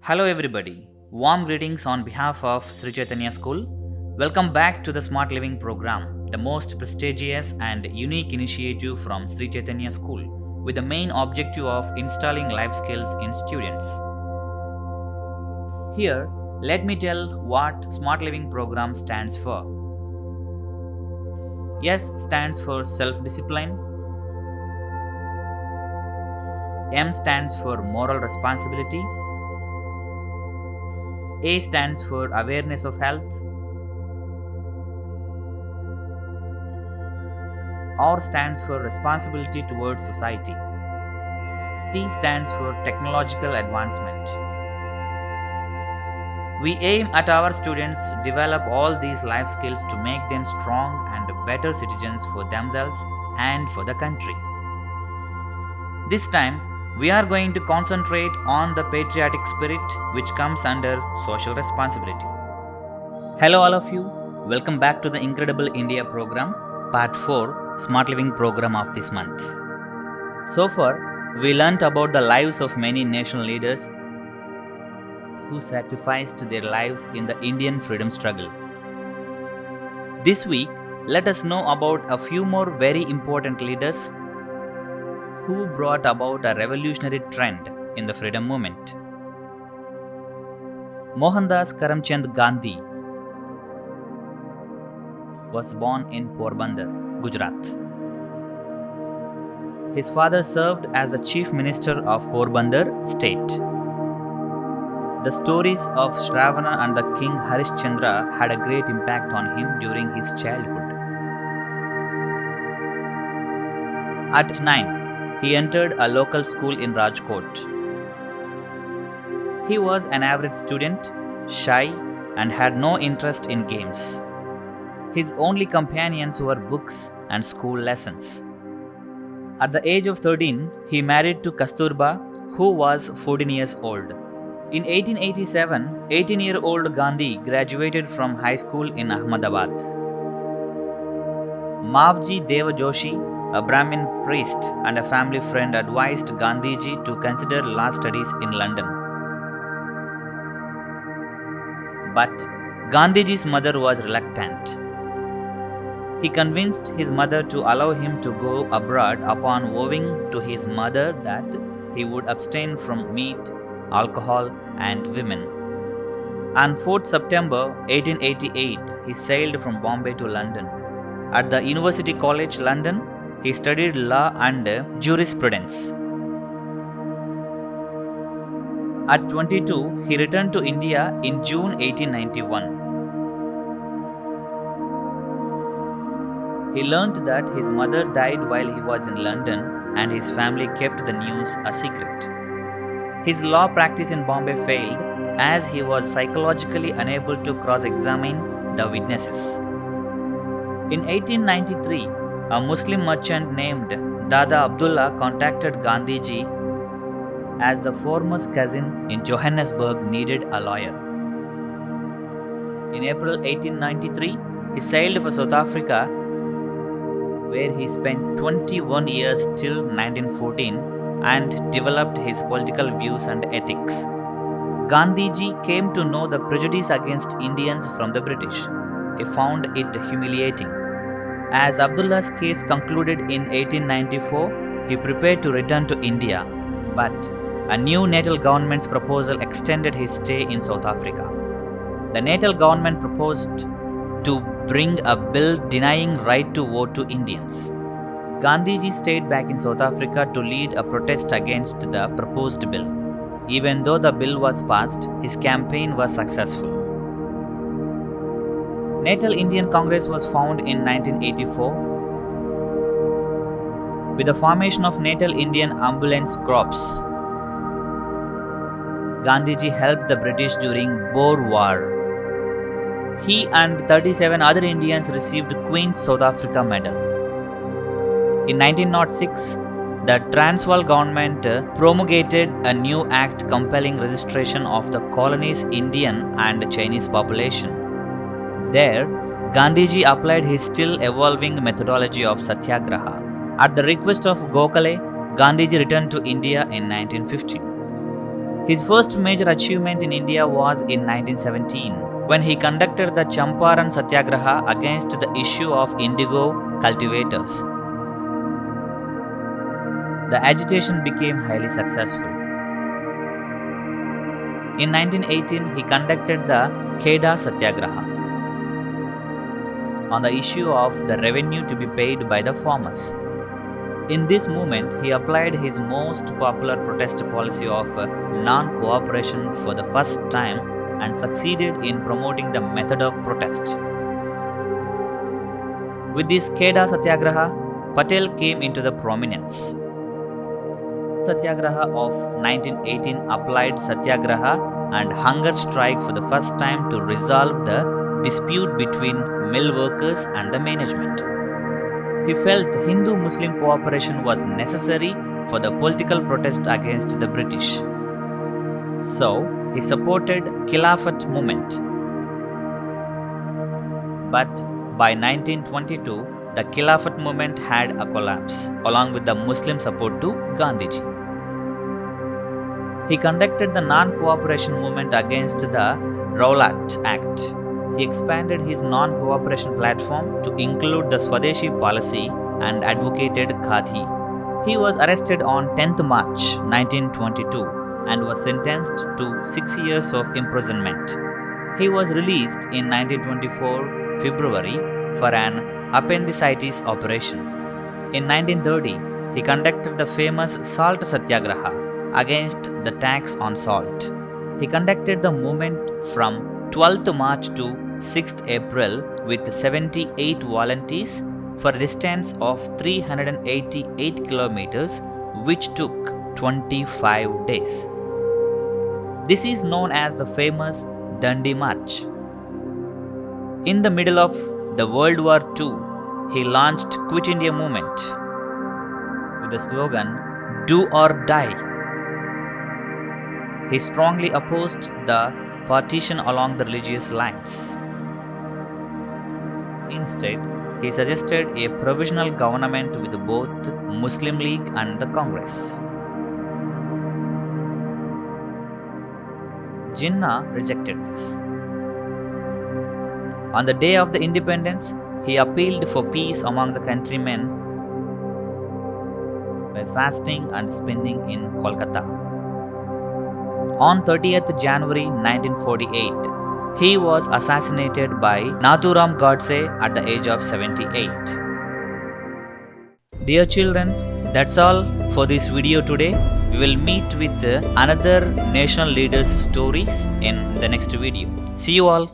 Hello everybody. Warm greetings on behalf of Sri Chaitanya School. Welcome back to the Smart Living program, the most prestigious and unique initiative from Sri Chaitanya School with the main objective of installing life skills in students. Here, let me tell what Smart Living program stands for. S stands for self-discipline. M stands for moral responsibility. A stands for awareness of health. R stands for responsibility towards society. T stands for technological advancement. We aim at our students develop all these life skills to make them strong and better citizens for themselves and for the country. This time, we are going to concentrate on the patriotic spirit which comes under social responsibility. Hello all of you, welcome back to the Incredible India program, part 4, Smart Living program of this month. So far, we learnt about the lives of many national leaders who sacrificed their lives in the Indian freedom struggle. This week, let us know about a few more very important leaders who brought about a revolutionary trend in the freedom movement. Mohandas Karamchand Gandhi was born in Porbandar, Gujarat. His father served as the chief minister of Porbandar state. The stories of Shravana and the king Harishchandra had a great impact on him during his childhood. At 9, he entered a local school in Rajkot. He was an average student, shy, and had no interest in games. His only companions were books and school lessons. At the age of 13, he married to Kasturba, who was 14 years old. In 1887, 18-year-old Gandhi graduated from high school in Ahmedabad. Mavji Deva Joshi, a Brahmin priest and a family friend, advised Gandhiji to consider law studies in London. But Gandhiji's mother was reluctant. He convinced his mother to allow him to go abroad upon vowing to his mother that he would abstain from meat, alcohol, and women. On 4th September 1888, he sailed from Bombay to London. At the University College, London, he studied law and jurisprudence. At 22, he returned to India in June 1891. He learned that his mother died while he was in London and his family kept the news a secret. His law practice in Bombay failed as he was psychologically unable to cross-examine the witnesses. In 1893, a Muslim merchant named Dada Abdullah contacted Gandhiji as the former's cousin in Johannesburg needed a lawyer. In April 1893, he sailed for South Africa, where he spent 21 years till 1914 and developed his political views and ethics. Gandhiji came to know the prejudice against Indians from the British. He found it humiliating. As Abdullah's case concluded in 1894, he prepared to return to India, but a new Natal government's proposal extended his stay in South Africa. The Natal government proposed to bring a bill denying right to vote to Indians. Gandhiji stayed back in South Africa to lead a protest against the proposed bill. Even though the bill was passed, his campaign was successful. Natal Indian Congress was founded in 1984. With the formation of Natal Indian Ambulance Corps, Gandhiji helped the British during Boer War. He and 37 other Indians received Queen's South Africa Medal. In 1906, the Transvaal government promulgated a new act compelling registration of the colony's Indian and Chinese population. There, Gandhiji applied his still evolving methodology of satyagraha. At the request of Gokhale, Gandhiji returned to India in 1915. His first major achievement in India was in 1917 when he conducted the Champaran Satyagraha against the issue of indigo cultivators. The agitation became highly successful. In 1918, he conducted the Kheda Satyagraha on the issue of the revenue to be paid by the farmers. In this movement, he applied his most popular protest policy of non-cooperation for the first time and succeeded in promoting the method of protest. With this Kheda Satyagraha, Patel came into the prominence. Satyagraha of 1918 applied Satyagraha and hunger strike for the first time to resolve the dispute between mill workers and the management. He felt Hindu-Muslim cooperation was necessary for the political protest against the British. So, he supported Khilafat movement. But by 1922, the Khilafat movement had a collapse, along with the Muslim support to Gandhiji. He conducted the non-cooperation movement against the Rowlatt Act. He expanded his non-cooperation platform to include the Swadeshi policy and advocated Khadi. He was arrested on 10th March 1922 and was sentenced to 6 years of imprisonment. He was released in 1924 February for an appendicitis operation. In 1930, he conducted the famous Salt Satyagraha against the tax on salt. He conducted the movement from 12th March to 6th April with 78 volunteers for a distance of 388 kilometers, which took 25 days. This is known as the famous Dandi March. In the middle of the World War II, he launched Quit India movement with the slogan, "Do or Die." He strongly opposed the partition along the religious lines. Instead, he suggested a provisional government with both Muslim League and the Congress. Jinnah rejected this. On the day of the independence, he appealed for peace among the countrymen by fasting and spending in Kolkata. On 30th January 1948, he was assassinated by Nathuram Godse at the age of 78. Dear children, that's all for this video today. We will meet with another national leaders' stories in the next video. See you all.